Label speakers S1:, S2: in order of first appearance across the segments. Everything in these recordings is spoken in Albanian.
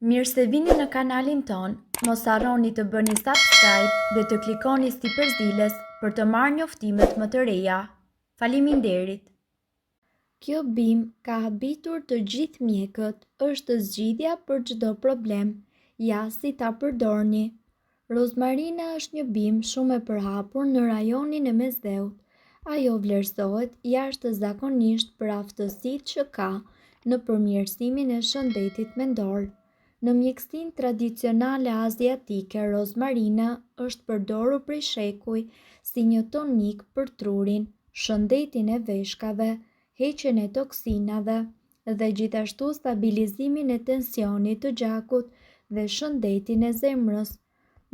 S1: Mirë se vini në kanalin ton, mos harroni të bëni subscribe dhe të klikoni si përzieles për të marrë njoftimet më të reja. Faleminderit! Kjo bim ka habitur të gjithë mjekët, është zgjidhja për çdo problem, ja si ta përdorni. Rozmarina është një bim shumë e përhapur në rajonin e Mesdheut. Ajo vlerësohet jashtëzakonisht për aftësitë që ka në përmirësimin e shëndetit mendor. Në mjekësinë tradicionale aziatike, rozmarina është përdorur prej shekuj si një tonik për trurin, shëndetin e veshkave, heqjen e toksinave dhe gjithashtu stabilizimin e tensionit të gjakut dhe shëndetin e zemrës.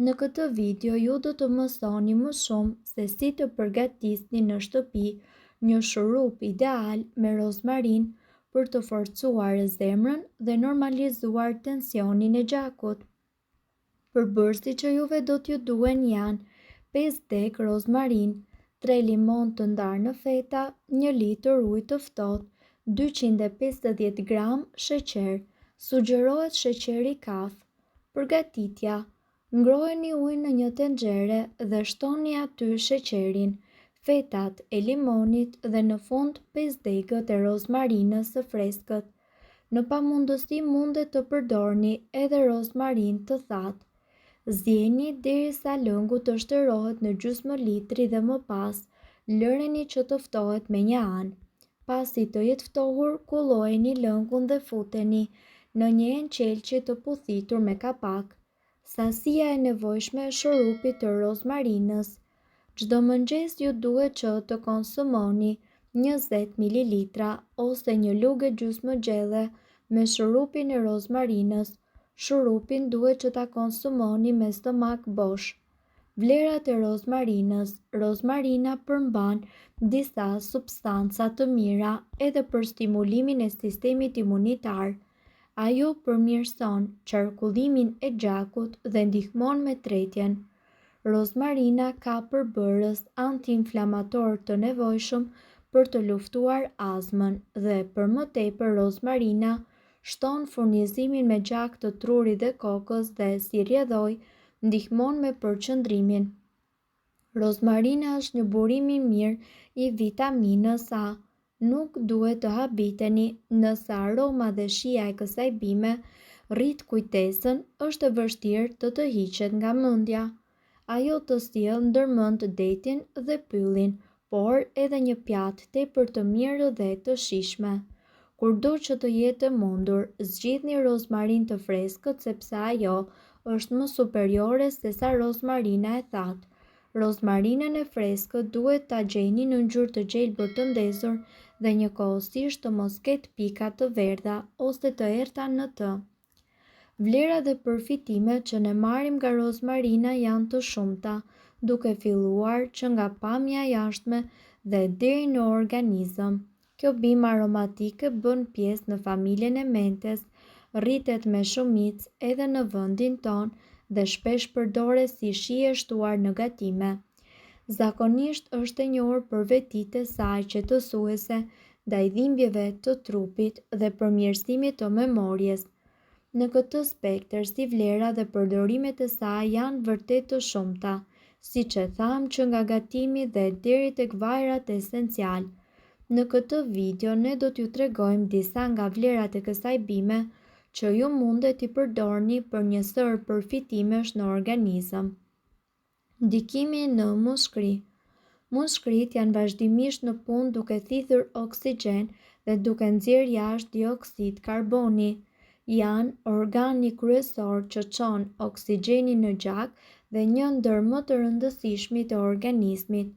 S1: Në këtë video ju do të mësoni më shumë se si të përgatisni në shtëpi një shurup ideal me rozmarin për të forcuar zemrën dhe normalizuar tensionin e gjakut. Përbërësit që juve do t'ju duen janë 5 dek rozmarin, 3 limon të ndarë në feta, 1 litër ujë të ftohtë, 250 gram sheqer. Sugjerohet sheqeri kaf. Përgatitja: ngroheni ujin në një tenxhere dhe shtoni aty sheqerin, fetat e limonit dhe në fund 5 degët e rozmarinës së freskët. Në pamundësi mundet të përdorni edhe rozmarin të thatë. Zjeni derisa lëngu të shtërohet në gjysmë litri dhe më pas, lëreni që të ftohet me një anë. Pasi të jetë ftohur, kullojeni lëngun dhe futeni në një enqelqe të puthitur me kapak. Sasia e nevojshme e shurupit të rozmarinës: çdo mëngjes ju duhet që të konsumoni 20 ml ose një lugë gjysmë gjelle me shurupin e rozmarinës. Shurupin duhet që ta konsumoni me stomak bosh. Vlerat e rozmarinës: rozmarina përmban disa substanca të mira edhe për stimulimin e sistemit imunitar. Ajo përmirëson qarkullimin e gjakut dhe ndihmon me tretjen. Rozmarina ka përbërës antiinflamator të nevojshëm për të luftuar azmën dhe për më tepër rozmarina shton furnizimin me gjak të trurit dhe kokës dhe si rjedhoj ndihmon me përqendrimin. Rozmarina është një burim i mirë i vitaminës A. Nuk duhet të habiteni nëse aroma dhe shija e kësaj bime rrit kujtesën, është e vështirë të hiqet nga mendja. Ajo të sjell ndërmend detin dhe pyllin, por edhe një pjatë tepër të mirë dhe të shijshme. Kurdo që të jetë mundur, zgjidhni rozmarin të freskët sepse ajo është më superiore se sa rozmarina e thatë. Rozmarinën e freskët duhet ta gjeni në ngjyrë të gjelbër të ndezur dhe njëkohësisht të mos ketë pika të verdha ose të errta në të. Vlera dhe përfitimet që ne marrim nga rozmarina janë të shumta, duke filluar që nga pamja e jashtme dhe deri në organizëm. Kjo bimë aromatike bën pjesë në familjen e mentes, rritet me shumicë edhe në vendin ton dhe shpesh përdoret si shije shtuar në gatime. Zakonisht është e njohur për vetitë e saj qetësuese ndaj dhimbjeve të trupit dhe përmirësimit të memorjes. Në këtë spektër, si vlera dhe përdorimet e saj janë vërtet të shumta, siç e tham, që nga gatimi dhe deri tek vajrat esencial. Në këtë video ne do t'ju tregojmë disa nga vlerat e kësaj bime që ju mundet t'i përdorni për një sër përfitimesh në organizëm. Ndikimi në mushkëri. Mushkërit janë vazhdimisht në punë duke thithur oksigjen dhe duke nxjerrë jashtë dioksid karboni. Janë organi kryesor që çon oksigjenin në gjak dhe një ndër më të rëndësishmit e organizmit.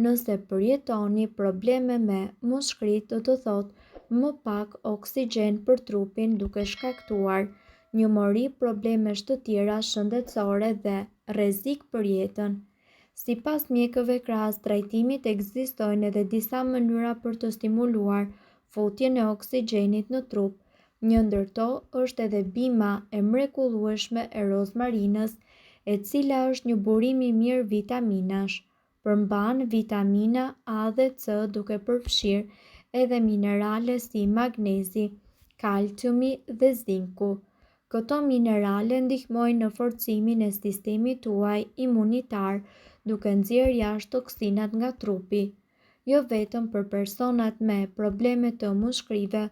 S1: Nëse përjetoni probleme me mushkërit, do të thotë më pak oksigjen për trupin duke shkaktuar njëmori, problemesh të tjera shëndetësore dhe rrezik për jetën. Sipas mjekëve krahas trajtimit, ekzistojnë edhe disa mënyra për të stimuluar futjen e oksigjenit në trup. Një ndër to është edhe bima e mrekullueshme e rozmarinës, e cila është një burim i mirë vitaminash. Përmban vitamina A dhe C duke përfshirë edhe minerale si magnezi, kalciumi dhe zinku. Këto minerale ndihmojnë në forcimin e sistemit tuaj imunitar, duke nxjerrë jashtë toksinat nga trupi. Jo vetëm për personat me probleme të mushkrive,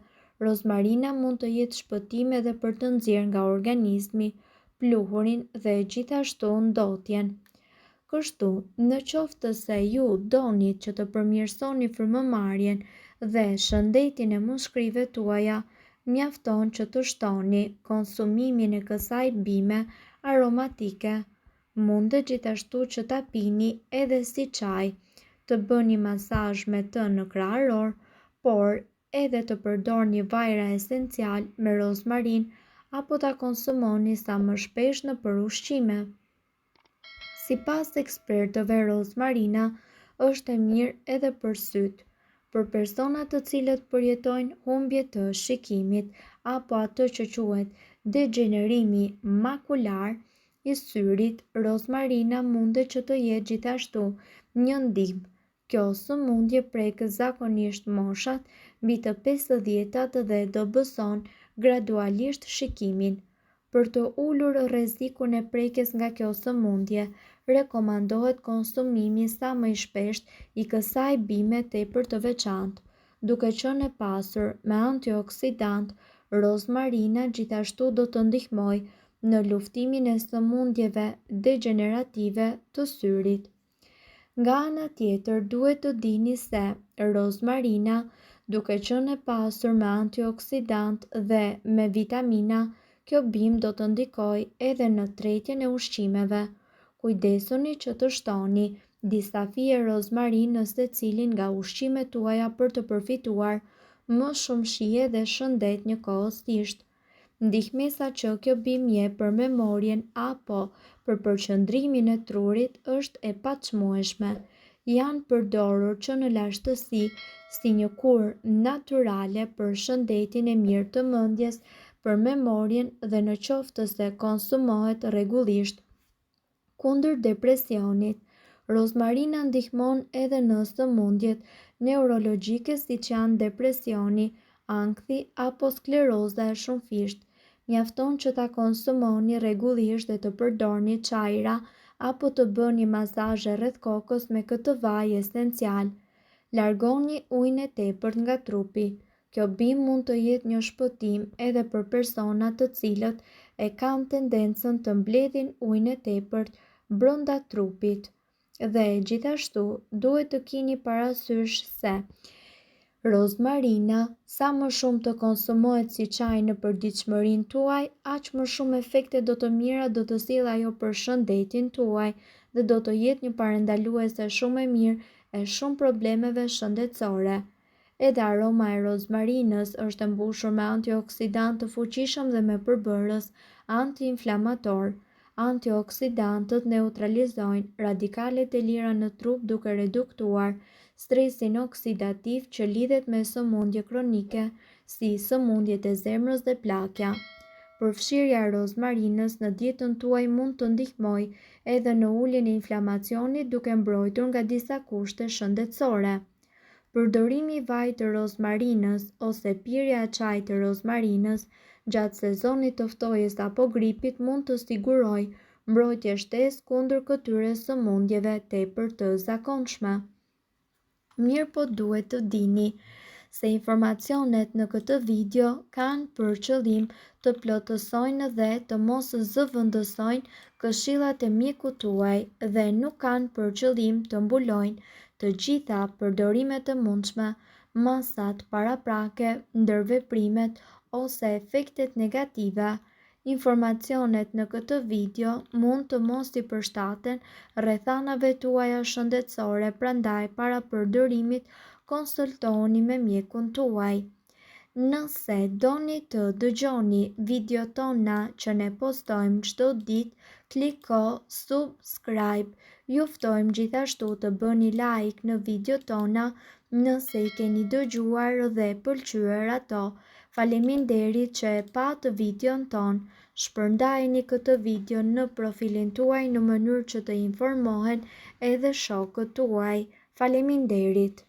S1: rozmarina mund të jetë shpëtim edhe për të nxjerrë nga organizmi pluhurin dhe gjithashtu ndotjen. Kështu, në qoftë se ju doni që të përmirësoni frymëmarrjen dhe shëndetin e mushkrive tuaja, mjafton që të shtoni konsumimin e kësaj bime aromatike. Mundet gjithashtu që ta pini edhe si çaj, të bëni masazh me të në krahëror, por edhe të përdorni vajra esencial me rozmarin apo ta konsumoni sa më shpesh nëpër ushqime. Sipas ekspertëve, rozmarina është e mirë edhe për syt. Për personat të cilët përjetojnë humbje të shikimit apo atë që quhet degenerimi makular i syrit, rozmarina mundet që të jetë gjithashtu një ndihmë. Kjo sëmundje prek zakonisht moshat mbi të 50-tat dhe dobëson gradualisht shikimin. Për të ulur rrezikun e prekjes nga kjo sëmundje, rekomandohet konsumimi sa më i shpeshtë i kësaj bime tepër të veçantë. Duke qenë e pasur me antioksidant, rozmarina gjithashtu do të ndihmojë në luftimin e sëmundjeve degenerative të syrit. Nga ana tjetër, duhet të dini se rozmarina, duke qenë e pasur me antioksidant dhe me vitamina, kjo bimë do të ndikojë edhe në tretjen e ushqimeve. Kujdesuni që të shtoni disa fije rozmarin në secilin nga ushqimet tuaja për të përfituar më shumë shije dhe shëndet njëkohësisht. Ndihmesa që kjo bimë jep për memorien apo për përqendrimin e trurit është e paçmueshme. Janë përdorur që në lashtësi si një kurë natyrale për shëndetin e mirë të mendjes, për memorien dhe në qoftë se konsumohet rregullisht kundër depresionit. Rozmarina ndihmon edhe në sëmundjet neurologjike siç janë depresioni, ankthi apo skleroza e shumfisht. Mjafton që ta konsumoni rregullisht dhe të përdorni çajra apo të bëni masazhe rreth kokës me këtë vaj esencial. Largoni ujin e tepërt nga trupi. Kjo bimë mund të jetë një shpëtim edhe për personat të cilët e kanë tendencën të mbledhin ujin e tepërt brenda trupit. Dhe gjithashtu duhet të keni parasysh se rozmarina, sa më shumë të konsumohet si çaj në përditshmërinë tuaj, aq më shumë efekte do të mira do të sjellë ajo për shëndetin tuaj dhe do të jetë një parandaluese shumë e mirë e shumë problemeve shëndetësore. Edhe aroma e rozmarinës është e mbushur me antioksidant të fuqishëm dhe me përbërës antiinflamator. Antioksidantët neutralizojnë radikalet e lira në trup duke reduktuar stresin oksidativ që lidhet me sëmundje kronike si sëmundjet e zemrës dhe plakja. Përfshirja e rozmarinës në dietën tuaj mund të ndihmojë edhe në uljen e inflamacionit duke mbrojtur nga disa kushte shëndetësore. Përdorimi i vajit të rozmarinës ose pirja e çajit të rozmarinës gjatë sezonit të ftojes apo gripit mund të sigurojë mbrojtje shtesë kundër këtyre sëmundjeve tepër të zakonshme. Mirë po duhet të dini se informacionet në këtë video kanë për qëllim të plotësojnë dhe të mos zëvendësojnë këshillat e mjekut tuaj dhe nuk kanë për qëllim të mbulojnë të gjitha përdorimet e mundshme, masat paraprake, ndërveprimet ose efektet negative. Informacionet në këtë video mund të mos i përshtaten rrethanave tuaja shëndetësore, prandaj para përdorimit konsultohuni me mjekun tuaj. Nëse doni të dëgjoni video tona që ne postojmë çdo ditë, kliko subscribe. Ju ftojmë gjithashtu të bëni like në video tona nëse i keni dëgjuar dhe pëlqyer ato. Faleminderit që e patë videon ton. Shpërndajeni këtë video në profilin tuaj në mënyrë që të informohen edhe shokët tuaj. Faleminderit.